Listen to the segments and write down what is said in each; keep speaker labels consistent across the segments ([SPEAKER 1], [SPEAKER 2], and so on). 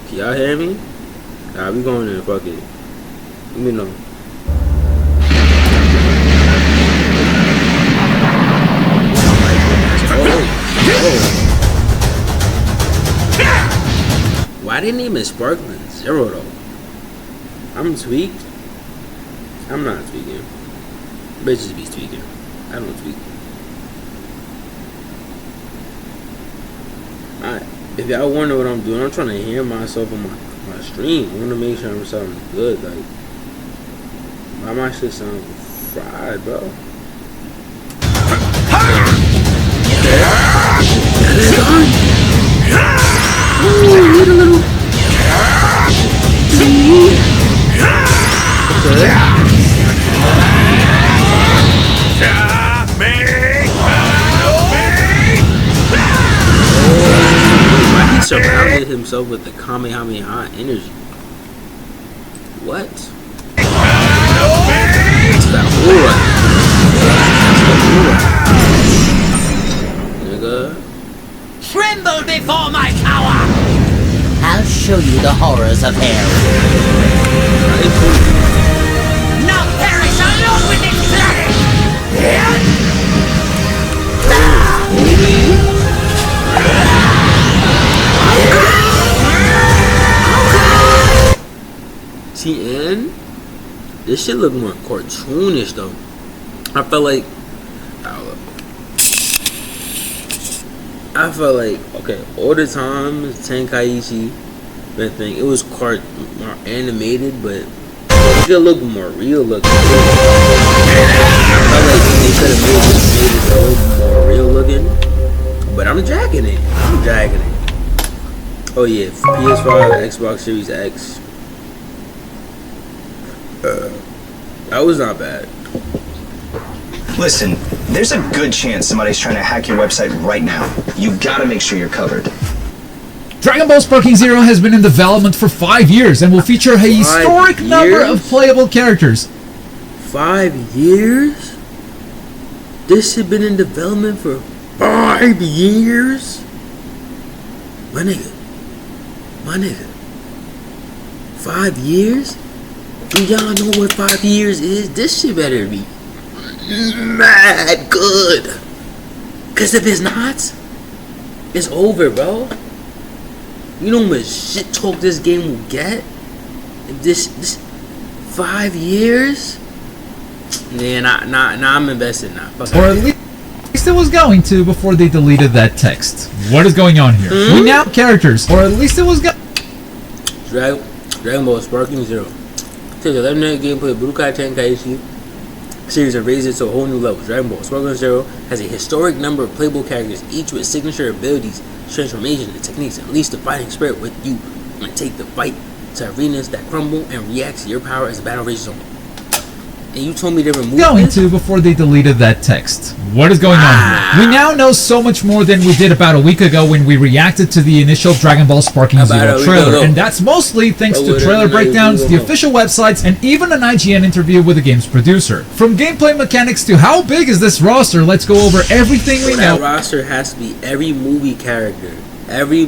[SPEAKER 1] Can y'all hear me? Nah, we going in. Fuck it. Let me know. Why didn't he miss Sparkling Zero though? I'm tweaked. I'm not tweaking. Bitches be tweaking. I don't tweak. If y'all wonder what I'm doing, I'm trying to hear myself on my stream. I want to make sure I'm sounding good. Like, why my shit sound fried, bro? Ooh, little. He surrounded himself with the Kamehameha energy. What? It's that aura. Nigga.
[SPEAKER 2] Tremble before my power! I'll show you the horrors of hell. Now perish alone with this planet!
[SPEAKER 1] See, and this shit look more cartoonish though. I felt like okay, all the time Tenkaichi that thing, it was more animated, but it should look more real looking. I felt like they could have made it a little more real looking, but I'm dragging it. Oh yeah, PS5, Xbox Series X. That was not bad.
[SPEAKER 3] Listen, there's a good chance somebody's trying to hack your website right now. You gotta make sure you're covered.
[SPEAKER 4] Dragon Ball Sparking Zero has been in development for 5 years and will feature a historic number of playable characters.
[SPEAKER 1] 5 years? This has been in development for 5 years? My nigga. 5 years? Do y'all know what 5 years is? This shit better be mad good. Cause if it's not, it's over, bro. You know how much shit talk this game will get? If this 5 years? Yeah, nah, I'm invested now.
[SPEAKER 4] Or at least it was going to before they deleted that text. What is going on here? We now have characters, or at least it was
[SPEAKER 1] Dragon Ball Sparking Zero. Take the 11-minute gameplay of Budokai Tenkaichi series and raise it to a whole new level. Dragon Ball Sparking Zero has a historic number of playable characters, each with signature abilities, transformations, and techniques, and unleash the fighting spirit with you and take the fight to arenas that crumble and react to your power as the battle rages on. And you told me they removed
[SPEAKER 4] going to before they deleted that text. What is going on here? We now know so much more than we did about a week ago when we reacted to the initial Dragon Ball Sparking Zero trailer, and that's mostly thanks to trailer breakdowns, the official websites, and even an IGN interview with the game's producer. From gameplay mechanics to how big is this roster, let's go over everything we know.
[SPEAKER 1] That roster has to be every movie character, every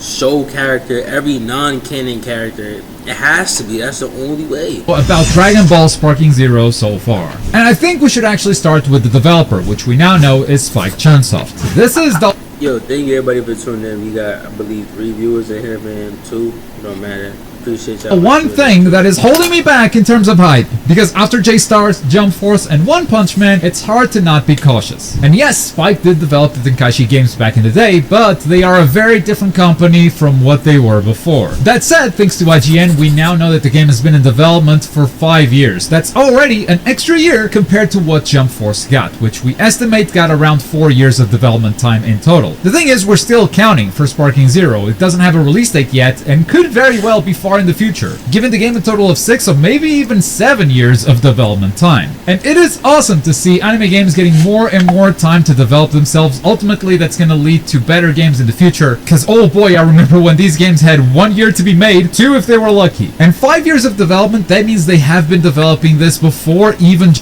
[SPEAKER 1] show character, every non-canon character. It has to be. That's the only way.
[SPEAKER 4] About Dragon Ball Sparking Zero so far. And I think we should actually start with the developer, which we now know is Spike Chunsoft. This is the...
[SPEAKER 1] Yo, thank you everybody for tuning in. We got, I believe, 3 viewers in here, man. 2. It don't matter. Appreciate y'all.
[SPEAKER 4] One thing that is holding me back in terms of hype, because after J-Stars, Jump Force, and One Punch Man, it's hard to not be cautious. And yes, Spike did develop the Tenkaichi games back in the day, but they are a very different company from what they were before. That said, thanks to IGN, we now know that the game has been in development for 5 years. That's already an extra year compared to what Jump Force got, which we estimate got around 4 years of development time in total. The thing is, we're still counting for Sparking Zero. It doesn't have a release date yet, and could very well be far in the future, giving the game a total of 6 or maybe even 7 years of development time. And it is awesome to see anime games getting more and more time to develop themselves. Ultimately, that's going to lead to better games in the future, because oh boy, I remember when these games had 1 year to be made, 2 if they were lucky. And 5 years of development, that means they have been developing this before even...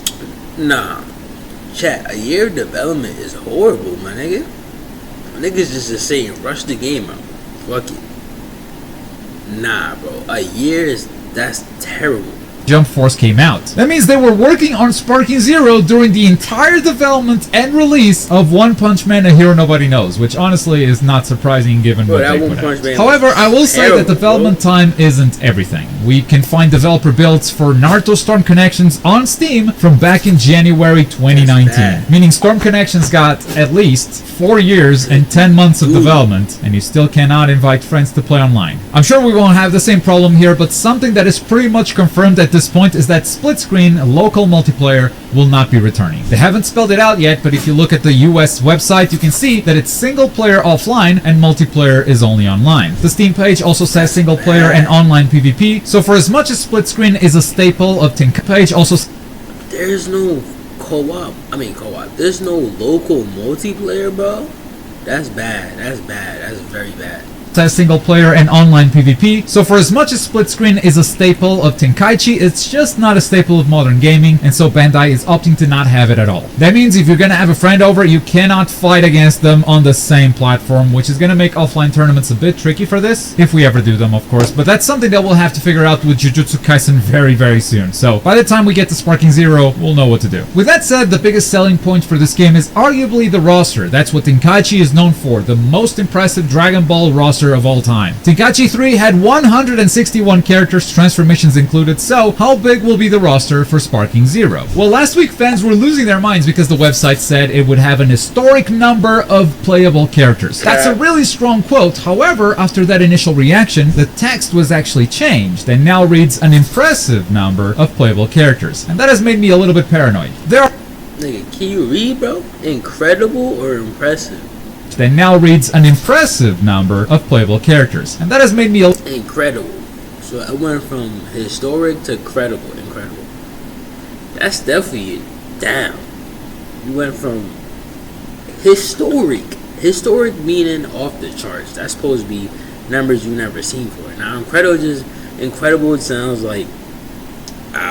[SPEAKER 1] Nah, chat, a year of development is horrible, my nigga. niggas just saying rush the game out. Fuck it. Nah, bro. A year that's terrible.
[SPEAKER 4] Jump Force came out. That means they were working on Sparking Zero during the entire development and release of One Punch Man: A Hero Nobody Knows, which honestly is not surprising given what they put out. However, I will say that development time isn't everything. We can find developer builds for Naruto Storm Connections on Steam from back in January 2019, meaning Storm Connections got at least 4 years and 10 months of development, and you still cannot invite friends to play online. I'm sure we won't have the same problem here, but something that is pretty much confirmed at this point is that split screen local multiplayer will not be returning. They haven't spelled it out yet, but if you look at the US website, you can see that it's single player offline and multiplayer is only online. The Steam page also says single player and online PvP, so for as much as split screen is a staple of Tenkaichi page, also
[SPEAKER 1] there's no co-op. There's no local multiplayer, bro. That's bad. That's very bad.
[SPEAKER 4] Says single player and online PvP, so for as much as split screen is a staple of Tenkaichi, it's just not a staple of modern gaming, and so Bandai is opting to not have it at all. That means if you're gonna have a friend over, you cannot fight against them on the same platform, which is gonna make offline tournaments a bit tricky for this, if we ever do them, of course, but that's something that we'll have to figure out with Jujutsu Kaisen very, very soon. So by the time we get to Sparking Zero, we'll know what to do. With that said, the biggest selling point for this game is arguably the roster. That's what Tenkaichi is known for, the most impressive Dragon Ball roster of all time. Tenkaichi 3 had 161 characters, transformations included, so how big will be the roster for Sparking Zero? Well, last week fans were losing their minds because the website said it would have an historic number of playable characters. That's a really strong quote. However, after that initial reaction, the text was actually changed and now reads an impressive number of playable characters. And that has made me a little bit paranoid.
[SPEAKER 1] Nigga, can you read, bro? Incredible or impressive?
[SPEAKER 4] Then now reads an impressive number of playable characters. And that has made me
[SPEAKER 1] incredible. So I went from historic to incredible. That's definitely down. You went from historic meaning off the charts. That's supposed to be numbers you never seen before. Now incredible sounds like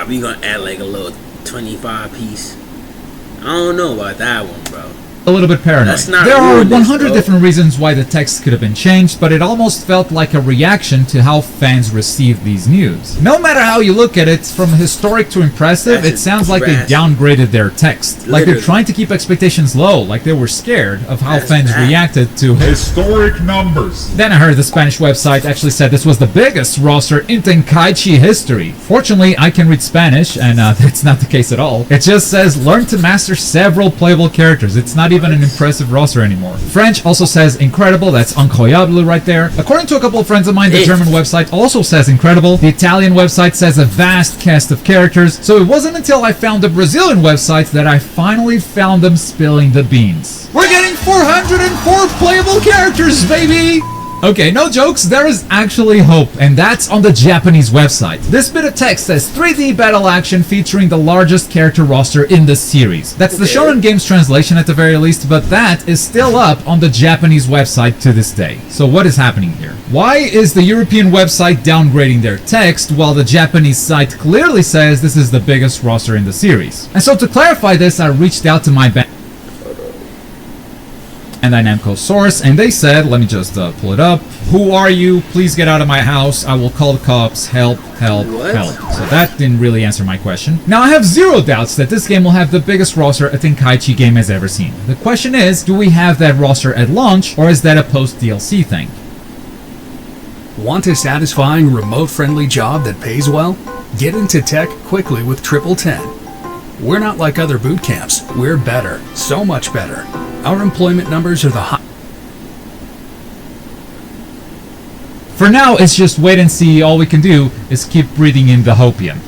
[SPEAKER 1] we gonna add like a little 25 piece. I don't know about that one, bro.
[SPEAKER 4] A little bit paranoid. There are 100 different reasons why the text could have been changed, but it almost felt like a reaction to how fans received these news. No matter how you look at it, from historic to impressive, it sounds like they downgraded their text. Like they're trying to keep expectations low, like they were scared of how fans reacted to historic numbers. Then I heard the Spanish website actually said this was the biggest roster in Tenkaichi history. Fortunately, I can read Spanish, and that's not the case at all. It just says, learn to master several playable characters. It's not even an impressive roster anymore. French also says incredible, that's incroyable right there. According to a couple of friends of mine, the German website also says incredible. The Italian website says a vast cast of characters. So it wasn't until I found the Brazilian website that I finally found them spilling the beans. We're getting 404 playable characters, baby! Okay, no jokes, there is actually hope, and that's on the Japanese website. This bit of text says 3D battle action featuring the largest character roster in the series. That's the Shonen Games translation at the very least, but that is still up on the Japanese website to this day. So what is happening here? Why is the European website downgrading their text while the Japanese site clearly says this is the biggest roster in the series? And so to clarify this, I reached out to my Bandai Namco source, and they said, let me just pull it up. Who are you? Please get out of my house. I will call the cops. Help, help, help. So that didn't really answer my question. Now I have zero doubts that this game will have the biggest roster a Tenkaichi game has ever seen. The question is, do we have that roster at launch, or is that a post-DLC thing?
[SPEAKER 5] Want a satisfying, remote-friendly job that pays well? Get into tech quickly with 1010. We're not like other boot camps. We're better. So much better. Our employment numbers are the high.
[SPEAKER 4] For now, it's just wait and see. All we can do is keep breathing in the hopium.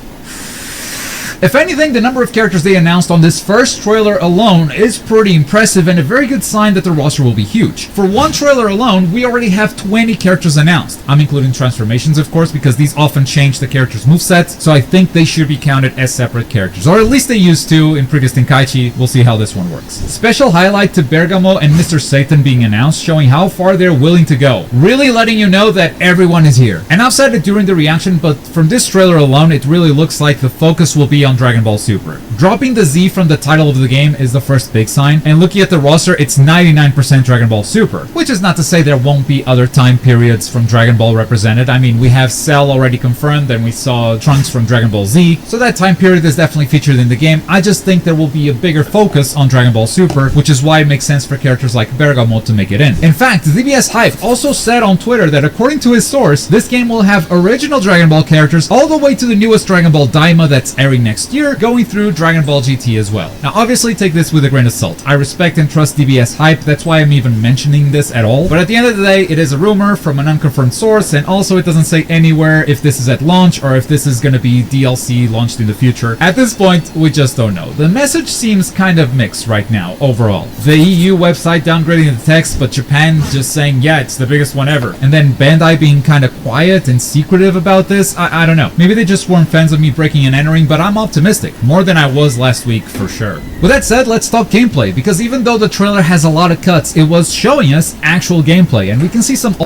[SPEAKER 4] If anything, the number of characters they announced on this first trailer alone is pretty impressive and a very good sign that the roster will be huge. For one trailer alone, we already have 20 characters announced. I'm including transformations, of course, because these often change the characters' movesets, so I think they should be counted as separate characters. Or at least they used to in previous Tenkaichi. We'll see how this one works. Special highlight to Bergamo and Mr. Satan being announced, showing how far they're willing to go. Really letting you know that everyone is here. And I've said it during the reaction, but from this trailer alone, it really looks like the focus will be on on Dragon Ball Super. Dropping the Z from the title of the game is the first big sign, and looking at the roster, it's 99% Dragon Ball Super, which is not to say there won't be other time periods from Dragon Ball represented. I mean, we have Cell already confirmed, and we saw Trunks from Dragon Ball Z, so that time period is definitely featured in the game. I just think there will be a bigger focus on Dragon Ball Super, which is why it makes sense for characters like Bergamo to make it in. In fact, DBS Hype also said on Twitter that according to his source, this game will have original Dragon Ball characters all the way to the newest Dragon Ball Daima that's airing next year, going through Dragon Ball GT as well. Now obviously take this with a grain of salt. I respect and trust DBS Hype, that's why I'm even mentioning this at all. But at the end of the day, it is a rumor from an unconfirmed source, and also it doesn't say anywhere if this is at launch or if this is going to be DLC launched in the future. At this point, we just don't know. The message seems kind of mixed right now, overall. The EU website downgrading the text, but Japan just saying, yeah, it's the biggest one ever. And then Bandai being kind of quiet and secretive about this. I don't know. Maybe they just weren't fans of me breaking and entering, but I'm optimistic. More than I was last week, for sure. With that said, let's talk gameplay, because even though the trailer has a lot of cuts, it was showing us actual gameplay, and we can see some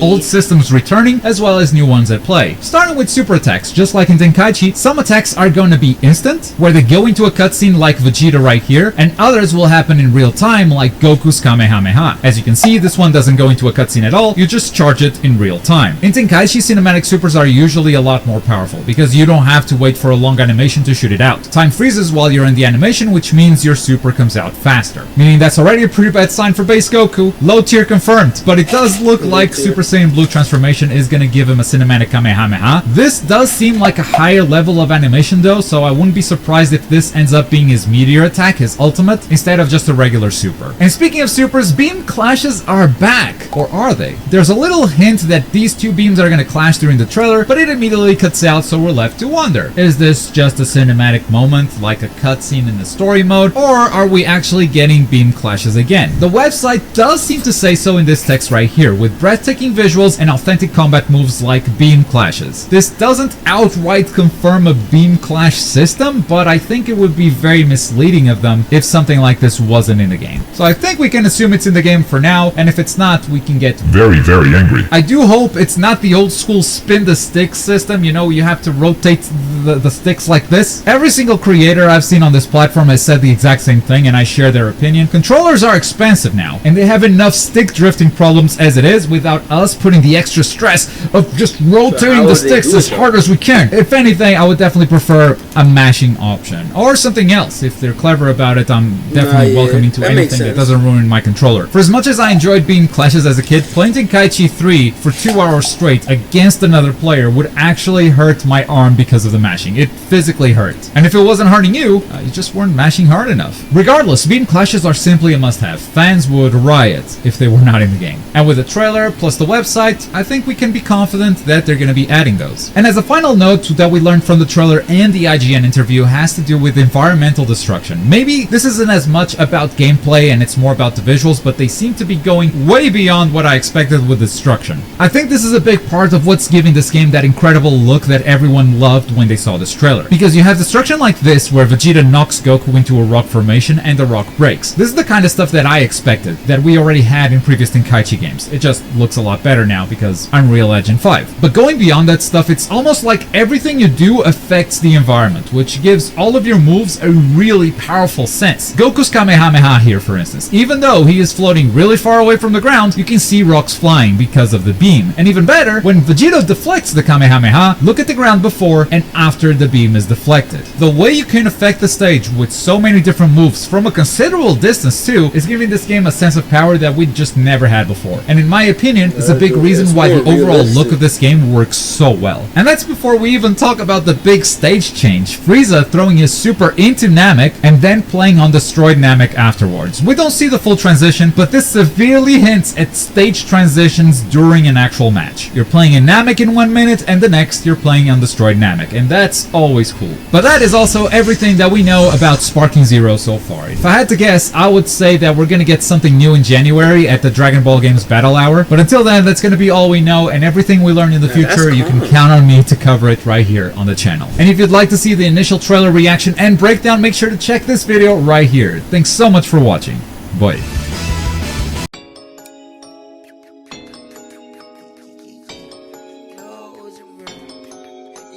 [SPEAKER 4] old systems returning, as well as new ones at play. Starting with super attacks, just like in Tenkaichi, some attacks are going to be instant, where they go into a cutscene like Vegeta right here, and others will happen in real time, like Goku's Kamehameha. As you can see, this one doesn't go into a cutscene at all, you just charge it in real time. In Tenkaichi, cinematic supers are usually a lot more powerful, because you don't have to wait for a long animation to shoot it out. Time freezes while you're in the animation, which means your super comes out faster. Meaning that's already a pretty bad sign for base Goku. Low tier confirmed, but it does look like Super Saiyan Blue transformation is gonna give him a cinematic Kamehameha. This does seem like a higher level of animation though, so I wouldn't be surprised if this ends up being his meteor attack, his ultimate, instead of just a regular super. And speaking of supers, beam clashes are back. Or are they? There's a little hint that these two beams are gonna clash during the trailer, but it immediately cuts out, so we're left to wonder. Is this just a cinematic moment, like a cutscene in the story mode, or are we actually getting beam clashes again? The website does seem to say so in this text right here, with breathtaking visuals and authentic combat moves like beam clashes. This doesn't outright confirm a beam clash system, but I think it would be very misleading of them if something like this wasn't in the game. So I think we can assume it's in the game for now, and if it's not, we can get
[SPEAKER 6] very, very angry.
[SPEAKER 4] I do hope it's not the old school spin the stick system, you know, you have to rotate the sticks like this. Every single creator I've seen on this platform has said the exact same thing, and I share their opinion. Controllers are expensive now, and they have enough stick drifting problems as it is without us putting the extra stress of just rotating the sticks as hard as we can. If anything, I would definitely prefer a mashing option or something else. If they're clever about it, I'm definitely welcoming to anything that doesn't ruin my controller. For as much as I enjoyed beam clashes as a kid, playing Tenkaichi 3 for 2 hours straight against another player would actually hurt my arm because of the mashing. It physically hurt. And if it wasn't hurting you, you just weren't mashing hard enough. Regardless, beam clashes are simply a must-have. Fans would riot if they were not in the game. And with the trailer plus the website, I think we can be confident that they're going to be adding those. And as a final note that we learned from the trailer and the IGN interview has to do with environmental destruction. Maybe this isn't as much about gameplay and it's more about the visuals, but they seem to be going way beyond what I expected with destruction. I think this is a big part of what's giving this game that incredible look that everyone loved when they saw this trailer. Because you have destruction like this where Vegeta knocks Goku into a rock formation and the rock breaks. This is the kind of stuff that I expected, that we already had in previous Tenkaichi games. It just looks a lot better now because Unreal Engine 5. But going beyond that stuff, it's almost like everything you do affects the environment, which gives all of your moves a really powerful sense. Goku's Kamehameha here, for instance. Even though he is floating really far away from the ground, you can see rocks flying because of the beam. And even better, when Vegeta deflects the Kamehameha, look at the ground before and after the beam is deflected. The way you can affect the stage with so many different moves from a considerable distance too is giving this game a sense of power that we just never had before. And in my opinion, it's a big reason why the overall look of this game works so well. And that's before we even talk about the big stage change. Frieza throwing his super into Namek and then playing on destroyed Namek afterwards. We don't see the full transition, but this severely hints at stage transitions during an actual match. You're playing in Namek in 1 minute and the next you're playing on destroyed Namek, and that's always cool. But that is also everything that we know about Sparking Zero so far. If I had to guess, I would say that we're gonna get something new in January at the Dragon Ball Games Battle Hour, but until then, that's gonna be all we know, and everything we learn in the future, you can count on me to cover it right here on the channel. And if you'd like to see the initial trailer reaction and breakdown, make sure to check this video right here. Thanks so much for watching. Bye.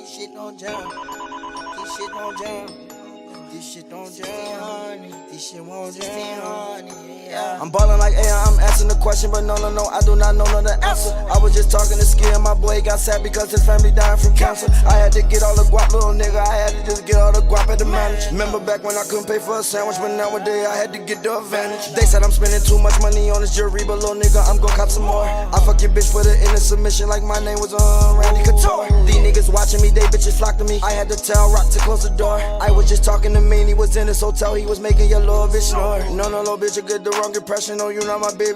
[SPEAKER 7] Shit on
[SPEAKER 6] won't jam. This shit won't jam. This shit don't jam. This shit won't jam. I'm ballin' like AI, I'm asking the question, but no, I do not know the answer. I was just talking to Ski and my boy got sad because his family dying from cancer. I had to get all the guap, little nigga, I had to just get all the guap at the manager. Remember back when I couldn't pay for a sandwich, but nowadays I had to get the advantage. They said I'm spending too much money on this jewelry, but little nigga, I'm gon' cop some more. I fuck your bitch for the inner submission like my name was Randy Couture. These niggas watching me, they bitches flock to me. I had to tell Rock to close the door. I was just talking to me and he was in this hotel, he was making your little bitch snore. No, little bitch, you get the wrong impression, oh, you not my baby.